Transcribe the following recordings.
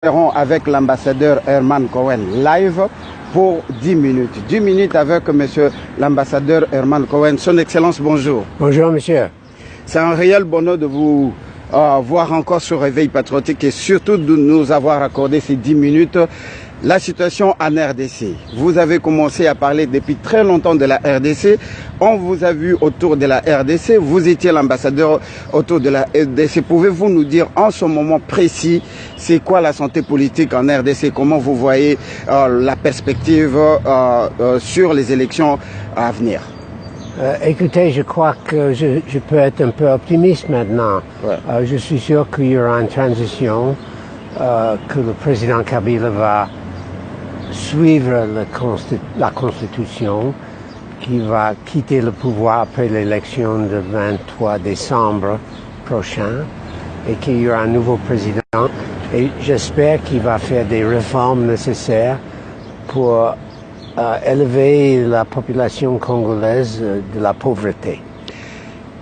Nous serons avec l'ambassadeur Herman Cohen live pour 10 minutes. 10 minutes avec monsieur l'ambassadeur Herman Cohen. Son Excellence, bonjour. Bonjour, monsieur. C'est un réel bonheur de vous voir encore sur Réveil Patriotique et surtout de nous avoir accordé ces 10 minutes. La situation en RDC. Vous avez commencé à parler depuis très longtemps de la RDC. On vous a vu autour de la RDC. Vous étiez l'ambassadeur autour de la RDC. Pouvez-vous nous dire en ce moment précis, c'est quoi la santé politique en RDC? Comment vous voyez la perspective sur les élections à venir? Écoutez, je crois que je peux être un peu optimiste maintenant. Ouais. Je suis sûr qu'il y aura une transition, que le président Kabila va suivre la Constitution, qui va quitter le pouvoir après l'élection du 23 décembre prochain et qu'il y aura un nouveau président. Et j'espère qu'il va faire des réformes nécessaires pour élever la population congolaise de la pauvreté.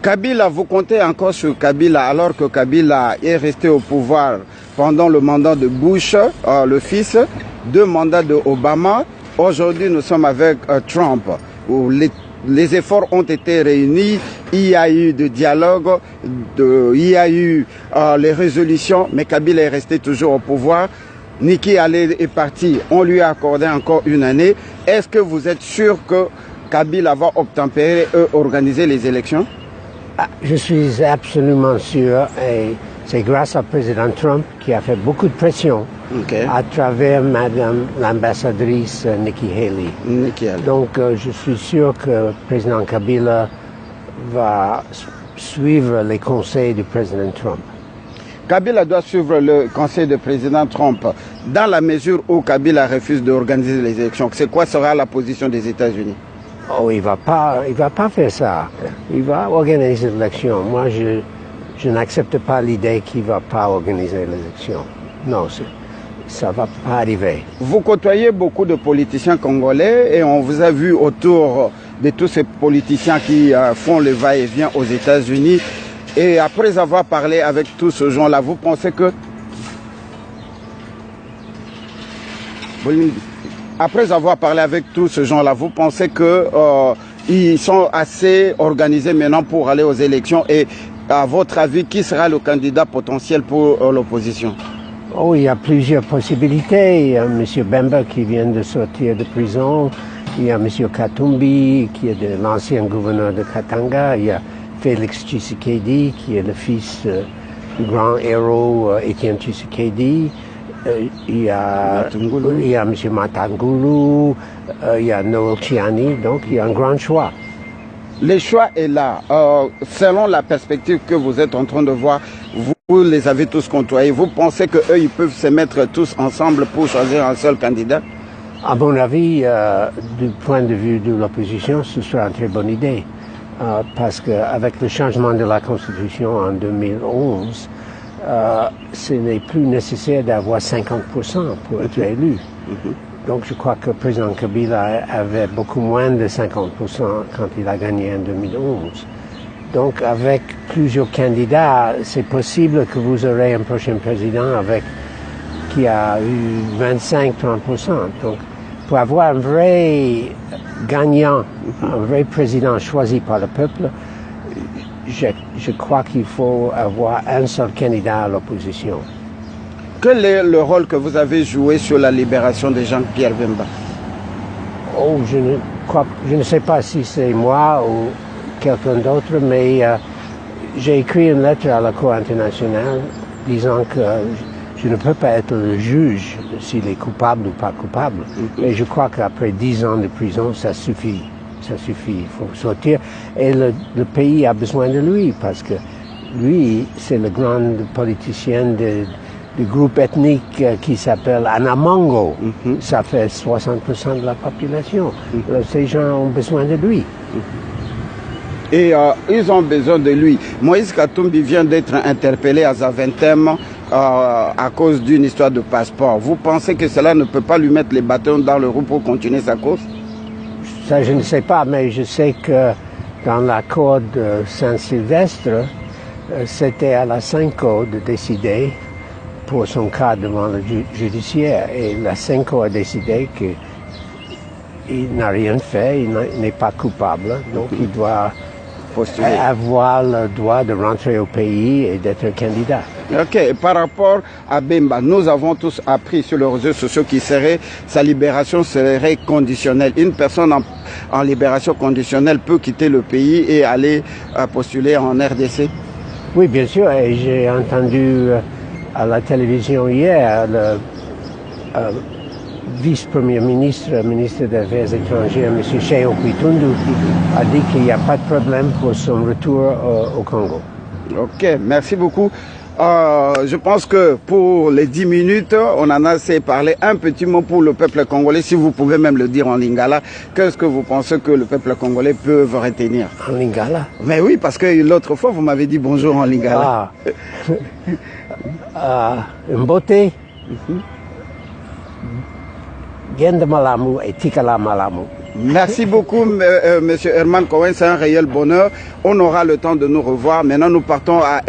Kabila, vous comptez encore sur Kabila alors que Kabila est resté au pouvoir pendant le mandat de Bush, le fils, 2 mandats de Obama. Aujourd'hui, nous sommes avec Trump, où les efforts ont été réunis, il y a eu de dialogue, il y a eu les résolutions, mais Kabila est resté toujours au pouvoir. Niki Halé est parti, on lui a accordé encore 1 année. Est-ce que vous êtes sûr que Kabila va obtempérer et organiser les élections? Je suis absolument sûr, et c'est grâce au président Trump qui a fait beaucoup de pression à travers madame l'ambassadrice Nikki Haley. Donc je suis sûr que le président Kabila va suivre les conseils du président Trump. Kabila doit suivre le conseil du président Trump dans la mesure où Kabila refuse d'organiser les élections. C'est quoi sera la position des États-Unis? Oh, il va pas faire ça. Il va organiser l'élection. Moi, je n'accepte pas l'idée qu'il va pas organiser l'élection. Non, ça va pas arriver. Vous côtoyez beaucoup de politiciens congolais et on vous a vu autour de tous ces politiciens qui font le va-et-vient aux États-Unis. Et après avoir parlé avec tous ces gens-là, vous pensez que... Après avoir parlé avec tous ces gens-là, vous pensez qu'ils sont assez organisés maintenant pour aller aux élections? Et à votre avis, qui sera le candidat potentiel pour l'opposition? Oh, il y a plusieurs possibilités. Il y a M. Bemba qui vient de sortir de prison. Il y a M. Katumbi qui est l'ancien gouverneur de Katanga. Il y a Félix Tshisekedi qui est le fils du grand héros Étienne Tshisekedi. Il y a M. Matangulu, il y a Noël Chiani, donc il y a un grand choix. Le choix est là. Selon la perspective que vous êtes en train de voir, vous les avez tous côtoyés. Vous pensez qu'eux, ils peuvent se mettre tous ensemble pour choisir un seul candidat? À mon avis, du point de vue de l'opposition, ce sera une très bonne idée. Parce qu'avec le changement de la Constitution en 2011, ce n'est plus nécessaire d'avoir 50% pour être élu. Donc je crois que le président Kabila avait beaucoup moins de 50% quand il a gagné en 2011. Donc avec plusieurs candidats, c'est possible que vous aurez un prochain président qui a eu 25-30%. Donc pour avoir un vrai gagnant, un vrai président choisi par le peuple, je crois qu'il faut avoir un seul candidat à l'opposition. Quel est le rôle que vous avez joué sur la libération de Jean-Pierre Bemba? Oh, je ne sais pas si c'est moi ou quelqu'un d'autre, mais j'ai écrit une lettre à la Cour internationale disant que je ne peux pas être le juge s'il est coupable ou pas coupable. Et je crois qu'après 10 ans de prison, ça suffit. Ça suffit, il faut sortir. Et le pays a besoin de lui parce que lui, c'est le grand politicien du groupe ethnique qui s'appelle Anamongo. Ça fait 60% de la population. Ces gens ont besoin de lui. Et ils ont besoin de lui. Moïse Katumbi vient d'être interpellé à Zaventem à cause d'une histoire de passeport. Vous pensez que cela ne peut pas lui mettre les bâtons dans le roue pour continuer sa cause? Ça, je ne sais pas, mais je sais que dans l'accord de Saint-Sylvestre, c'était à la Cinco de décider pour son cas devant le judiciaire. Et la Senko a décidé qu'il n'a rien fait, il n'est pas coupable, donc il doit avoir le droit de rentrer au pays et d'être candidat. Ok, et par rapport à Bemba, nous avons tous appris sur les réseaux sociaux sa libération serait conditionnelle. Une personne en libération conditionnelle peut quitter le pays et aller postuler en RDC? Oui, bien sûr, et j'ai entendu à la télévision hier le vice-premier ministre des Affaires étrangères, M. Cheikh Okoye-Tundou, a dit qu'il n'y a pas de problème pour son retour au Congo. Ok, merci beaucoup. Je pense que pour les 10 minutes, on en a assez parlé. Un petit mot pour le peuple congolais, si vous pouvez même le dire en lingala. Qu'est-ce que vous pensez que le peuple congolais peut retenir? En lingala? Mais oui, parce que l'autre fois, vous m'avez dit bonjour en lingala. Mbote, Gende Malamu et Tikala Malamu. Merci beaucoup, Monsieur Herman Cohen, c'est un réel bonheur. On aura le temps de nous revoir. Maintenant, nous partons à